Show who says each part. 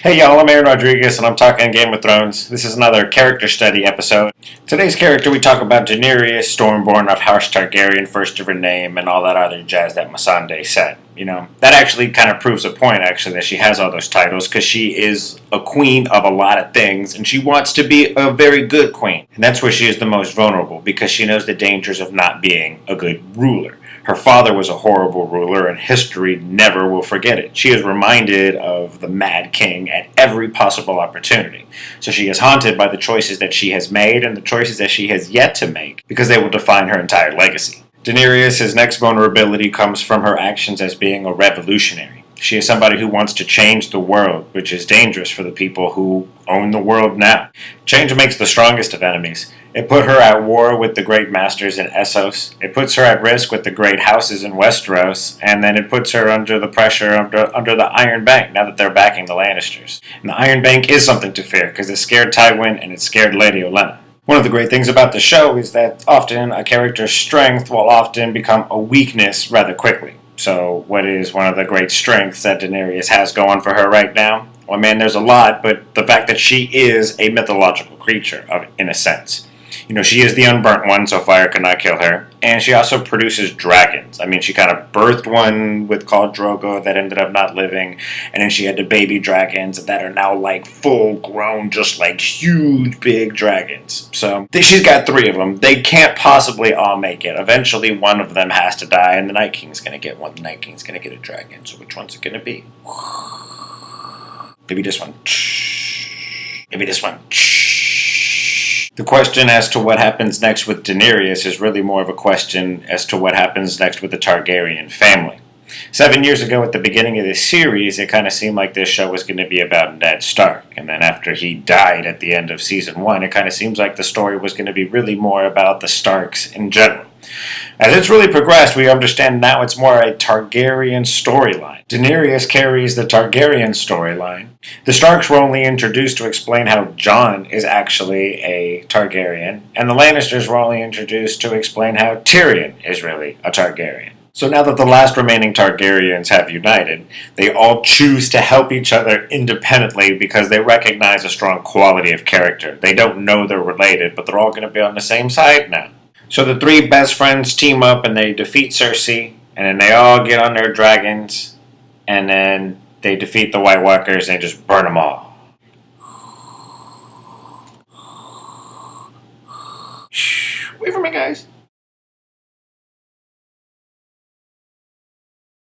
Speaker 1: Hey y'all, I'm Aaron Rodriguez and I'm talking Game of Thrones. This is another character study episode. Today's character we talk about Daenerys, Stormborn of House Targaryen, first of her name, and all that other jazz that Missandei said. You know, that actually kind of proves a point actually that she has all those titles because she is a queen of a lot of things and she wants to be a very good queen. And that's where she is the most vulnerable because she knows the dangers of not being a good ruler. Her father was a horrible ruler, and history never will forget it. She is reminded of the Mad King at every possible opportunity. So she is haunted by the choices that she has made and the choices that she has yet to make, because they will define her entire legacy. Daenerys' next vulnerability comes from her actions as being a revolutionary. She is somebody who wants to change the world, which is dangerous for the people who own the world now. Change makes the strongest of enemies. It put her at war with the great masters in Essos. It puts her at risk with the great houses in Westeros. And then it puts her under the pressure under the Iron Bank now that they're backing the Lannisters. And the Iron Bank is something to fear because it scared Tywin and it scared Lady Olenna. One of the great things about the show is that often a character's strength will often become a weakness rather quickly. So what is one of the great strengths that Daenerys has going for her right now? Well, man, there's a lot, but the fact that she is a mythological creature, in a sense. You know, she is the unburnt one, so fire cannot kill her. And she also produces dragons. I mean, she kind of birthed one with called Drogo that ended up not living. And then she had the baby dragons that are now like full grown, just like huge big dragons. So she's got 3 of them. They can't possibly all make it. Eventually one of them has to die and the Night King's going to get one. The Night King's going to get a dragon. So which one's it going to be? Maybe this one. Maybe this one. The question as to what happens next with Daenerys is really more of a question as to what happens next with the Targaryen family. 7 years ago at the beginning of this series, it kind of seemed like this show was going to be about Ned Stark. And then after he died at the end of season 1, it kind of seems like the story was going to be really more about the Starks in general. As it's really progressed, we understand now it's more a Targaryen storyline. Daenerys carries the Targaryen storyline. The Starks were only introduced to explain how Jon is actually a Targaryen, and the Lannisters were only introduced to explain how Tyrion is really a Targaryen. So now that the last remaining Targaryens have united, they all choose to help each other independently because they recognize a strong quality of character. They don't know they're related, but they're all going to be on the same side now. So the 3 best friends team up and they defeat Cersei, and then they all get on their dragons, and then they defeat the White Walkers and just burn them all. Shh, wait for me, guys.